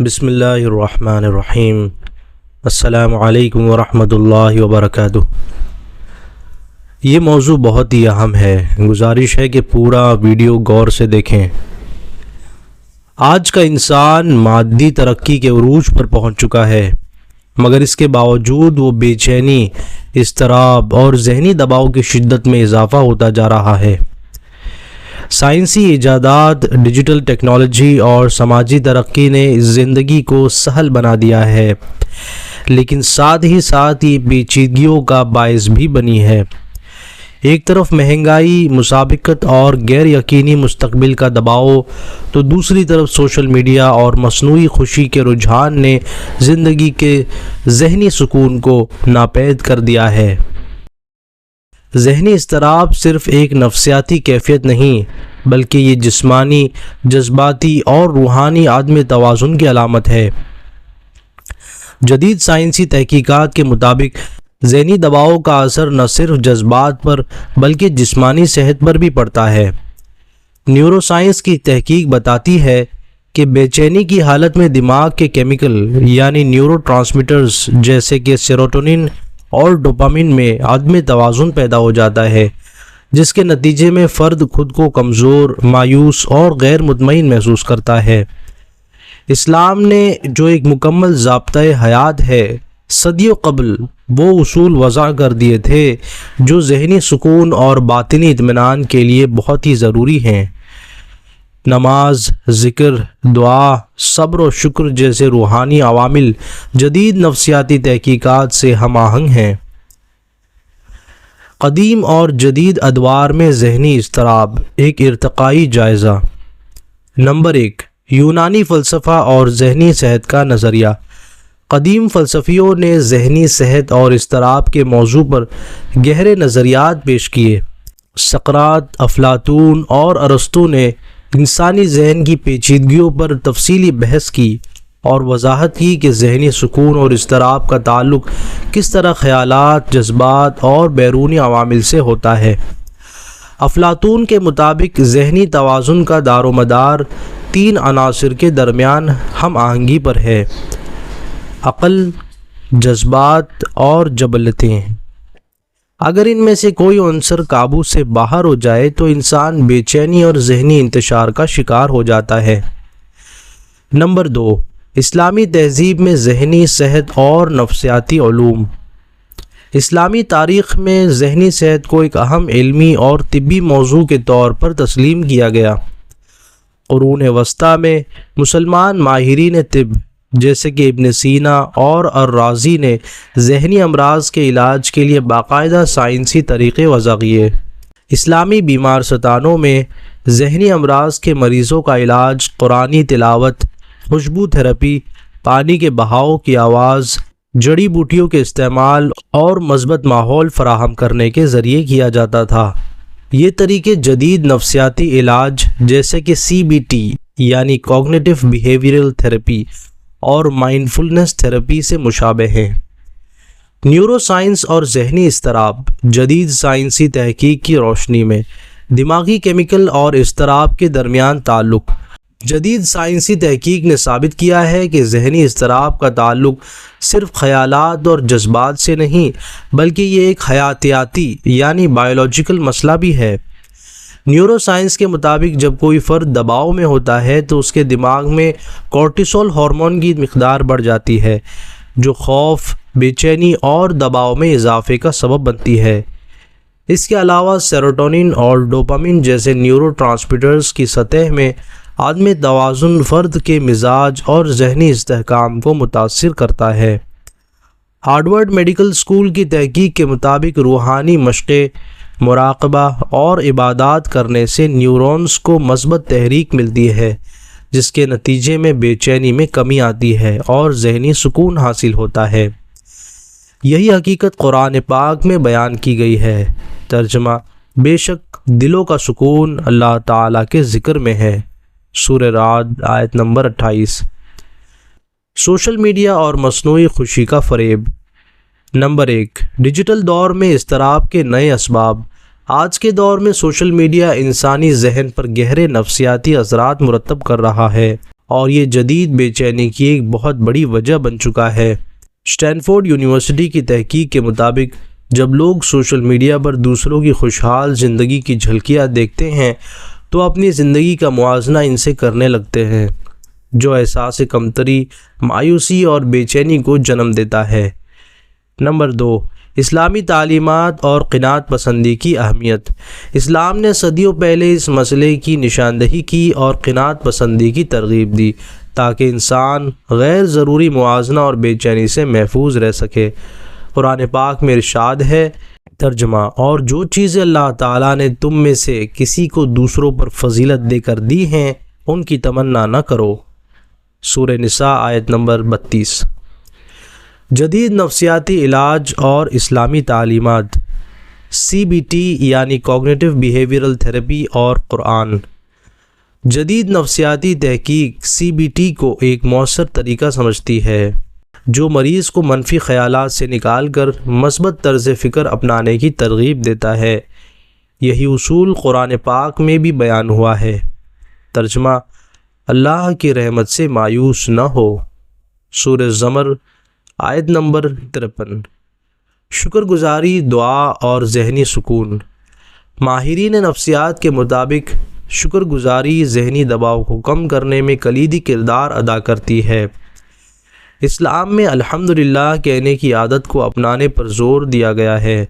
بسم اللہ الرحمن الرحیم۔ السلام علیکم ورحمۃ اللہ وبرکاتہ۔ یہ موضوع بہت ہی اہم ہے، گزارش ہے کہ پورا ویڈیو غور سے دیکھیں۔ آج کا انسان مادی ترقی کے عروج پر پہنچ چکا ہے، مگر اس کے باوجود وہ بے چینی، اضطراب اور ذہنی دباؤ کی شدت میں اضافہ ہوتا جا رہا ہے۔ سائنسی ایجادات، ڈیجیٹل ٹیکنالوجی اور سماجی ترقی نے زندگی کو سہل بنا دیا ہے، لیکن ساتھ ہی یہ پیچیدگیوں کا باعث بھی بنی ہے۔ ایک طرف مہنگائی، مسابقت اور غیر یقینی مستقبل کا دباؤ، تو دوسری طرف سوشل میڈیا اور مصنوعی خوشی کے رجحان نے زندگی کے ذہنی سکون کو ناپید کر دیا ہے۔ ذہنی اضطراب صرف ایک نفسیاتی کیفیت نہیں، بلکہ یہ جسمانی، جذباتی اور روحانی عدم توازن کی علامت ہے۔ جدید سائنسی تحقیقات کے مطابق ذہنی دباؤ کا اثر نہ صرف جذبات پر بلکہ جسمانی صحت پر بھی پڑتا ہے۔ نیورو سائنس کی تحقیق بتاتی ہے کہ بے چینی کی حالت میں دماغ کے کیمیکل یعنی نیورو ٹرانسمیٹرز جیسے کہ سیروٹونن اور ڈوپامین میں عدم توازن پیدا ہو جاتا ہے، جس کے نتیجے میں فرد خود کو کمزور، مایوس اور غیر مطمئن محسوس کرتا ہے۔ اسلام نے جو ایک مکمل ضابطۂ حیات ہے، صدیوں قبل وہ اصول وضع کر دیے تھے جو ذہنی سکون اور باطنی اطمینان کے لیے بہت ہی ضروری ہیں۔ نماز، ذکر، دعا، صبر و شکر جیسے روحانی عوامل جدید نفسیاتی تحقیقات سے ہم آہنگ ہیں۔ قدیم اور جدید ادوار میں ذہنی اضطراب ایک ارتقائی جائزہ۔ نمبر 1، یونانی فلسفہ اور ذہنی صحت کا نظریہ۔ قدیم فلسفیوں نے ذہنی صحت اور اضطراب کے موضوع پر گہرے نظریات پیش کیے۔ سقراط، افلاطون اور ارسطو نے انسانی ذہن کی پیچیدگیوں پر تفصیلی بحث کی اور وضاحت کی کہ ذہنی سکون اور اضطراب کا تعلق کس طرح خیالات، جذبات اور بیرونی عوامل سے ہوتا ہے۔ افلاطون کے مطابق ذہنی توازن کا دار و مدار 3 عناصر کے درمیان ہم آہنگی پر ہے: عقل، جذبات اور جبلتیں۔ اگر ان میں سے کوئی عنصر قابو سے باہر ہو جائے تو انسان بے چینی اور ذہنی انتشار کا شکار ہو جاتا ہے۔ نمبر 2، اسلامی تہذیب میں ذہنی صحت اور نفسیاتی علوم۔ اسلامی تاریخ میں ذہنی صحت کو ایک اہم علمی اور طبی موضوع کے طور پر تسلیم کیا گیا۔ قرون وسطیٰ میں مسلمان ماہرین طب جیسے کہ ابن سینا اور الرازی نے ذہنی امراض کے علاج کے لیے باقاعدہ سائنسی طریقے وضع کیے۔ اسلامی بیمار ستانوں میں ذہنی امراض کے مریضوں کا علاج قرآنی تلاوت، خوشبو تھراپی، پانی کے بہاؤ کی آواز، جڑی بوٹیوں کے استعمال اور مثبت ماحول فراہم کرنے کے ذریعے کیا جاتا تھا۔ یہ طریقے جدید نفسیاتی علاج جیسے کہ CBT یعنی کوگنیٹو بیہیویئرل تھراپی اور مائنڈفلنس تھراپی سے مشابہ ہیں۔ نیورو سائنس اور ذہنی اضطراب۔ جدید سائنسی تحقیق کی روشنی میں دماغی کیمیکل اور اضطراب کے درمیان تعلق۔ جدید سائنسی تحقیق نے ثابت کیا ہے کہ ذہنی اضطراب کا تعلق صرف خیالات اور جذبات سے نہیں، بلکہ یہ ایک حیاتیاتی یعنی بایولوجیکل مسئلہ بھی ہے۔ نیورو سائنس کے مطابق جب کوئی فرد دباؤ میں ہوتا ہے تو اس کے دماغ میں کورٹیسول ہارمون کی مقدار بڑھ جاتی ہے، جو خوف، بے چینی اور دباؤ میں اضافے کا سبب بنتی ہے۔ اس کے علاوہ سیروٹونن اور ڈوپامین جیسے نیورو ٹرانسمیٹرز کی سطح میں عدم توازن فرد کے مزاج اور ذہنی استحکام کو متاثر کرتا ہے۔ ہارورڈ میڈیکل اسکول کی تحقیق کے مطابق روحانی مشقیں، مراقبہ اور عبادات کرنے سے نیورونز کو مثبت تحریک ملتی ہے، جس کے نتیجے میں بے چینی میں کمی آتی ہے اور ذہنی سکون حاصل ہوتا ہے۔ یہی حقیقت قرآن پاک میں بیان کی گئی ہے۔ ترجمہ: بے شک دلوں کا سکون اللہ تعالیٰ کے ذکر میں ہے۔ سورہ رعد آیت نمبر 28۔ سوشل میڈیا اور مصنوعی خوشی کا فریب۔ نمبر 1، ڈیجیٹل دور میں اضطراب کے نئے اسباب۔ آج کے دور میں سوشل میڈیا انسانی ذہن پر گہرے نفسیاتی اثرات مرتب کر رہا ہے اور یہ جدید بے چینی کی ایک بہت بڑی وجہ بن چکا ہے۔ اسٹینفورڈ یونیورسٹی کی تحقیق کے مطابق جب لوگ سوشل میڈیا پر دوسروں کی خوشحال زندگی کی جھلکیاں دیکھتے ہیں تو اپنی زندگی کا موازنہ ان سے کرنے لگتے ہیں، جو احساس کمتری، مایوسی اور بے چینی کو جنم دیتا ہے۔ نمبر 2، اسلامی تعلیمات اور قناعت پسندی کی اہمیت۔ اسلام نے صدیوں پہلے اس مسئلے کی نشاندہی کی اور قناعت پسندی کی ترغیب دی تاکہ انسان غیر ضروری موازنہ اور بے چینی سے محفوظ رہ سکے۔ قرآن پاک میں ارشاد ہے، ترجمہ، اور جو چیزیں اللہ تعالیٰ نے تم میں سے کسی کو دوسروں پر فضیلت دے کر دی ہیں ان کی تمنا نہ کرو۔ سورہ نساء آیت نمبر 32۔ جدید نفسیاتی علاج اور اسلامی تعلیمات، CBT یعنی کوگنیٹو بیہیویئرل تھراپی اور قرآن۔ جدید نفسیاتی تحقیق CBT کو ایک مؤثر طریقہ سمجھتی ہے جو مریض کو منفی خیالات سے نکال کر مثبت طرز فکر اپنانے کی ترغیب دیتا ہے۔ یہی اصول قرآن پاک میں بھی بیان ہوا ہے۔ ترجمہ، اللہ کی رحمت سے مایوس نہ ہو۔ سورہ زمر آیت نمبر 53۔ شکر گزاری، دعا اور ذہنی سکون۔ ماہرین نفسیات کے مطابق شکر گزاری ذہنی دباؤ کو کم کرنے میں کلیدی کردار ادا کرتی ہے۔ اسلام میں الحمدللہ کہنے کی عادت کو اپنانے پر زور دیا گیا ہے،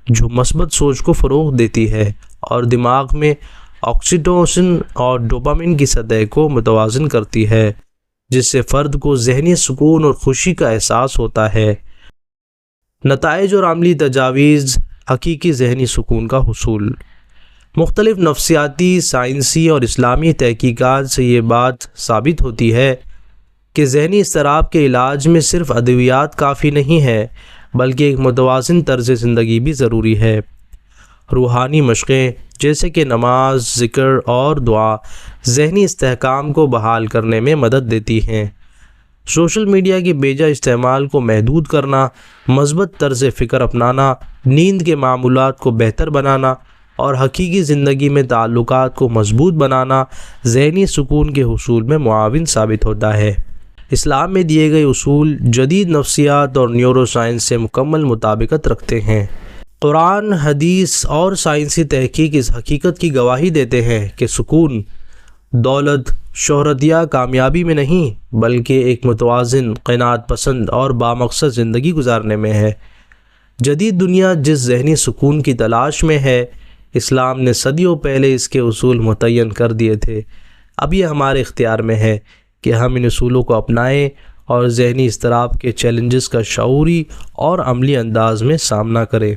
جو مثبت سوچ کو فروغ دیتی ہے اور دماغ میں آکسیٹوسن اور ڈوپامن کی سطح کو متوازن کرتی ہے، جس سے فرد کو ذہنی سکون اور خوشی کا احساس ہوتا ہے۔ نتائج اور عملی تجاویز، حقیقی ذہنی سکون کا حصول۔ مختلف نفسیاتی، سائنسی اور اسلامی تحقیقات سے یہ بات ثابت ہوتی ہے کہ ذہنی اضطراب کے علاج میں صرف ادویات کافی نہیں ہے، بلکہ ایک متوازن طرز زندگی بھی ضروری ہے۔ روحانی مشقیں جیسے کہ نماز، ذکر اور دعا ذہنی استحکام کو بحال کرنے میں مدد دیتی ہیں۔ سوشل میڈیا کے بیجا استعمال کو محدود کرنا، مثبت طرز فکر اپنانا، نیند کے معمولات کو بہتر بنانا اور حقیقی زندگی میں تعلقات کو مضبوط بنانا ذہنی سکون کے حصول میں معاون ثابت ہوتا ہے۔ اسلام میں دیے گئے اصول جدید نفسیات اور نیورو سائنس سے مکمل مطابقت رکھتے ہیں۔ قرآن، حدیث اور سائنسی تحقیق اس حقیقت کی گواہی دیتے ہیں کہ سکون دولت، شہرت یا کامیابی میں نہیں، بلکہ ایک متوازن، قناعت پسند اور بامقصد زندگی گزارنے میں ہے۔ جدید دنیا جس ذہنی سکون کی تلاش میں ہے، اسلام نے صدیوں پہلے اس کے اصول متعین کر دیے تھے۔ اب یہ ہمارے اختیار میں ہے کہ ہم ان اصولوں کو اپنائیں اور ذہنی اضطراب کے چیلنجز کا شعوری اور عملی انداز میں سامنا کریں۔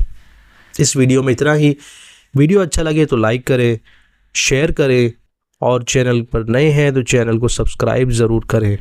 اس ویڈیو میں اتنا ہی۔ ویڈیو اچھا لگے تو لائک کریں، شیئر کریں اور چینل پر نئے ہیں تو چینل کو سبسکرائب ضرور کریں۔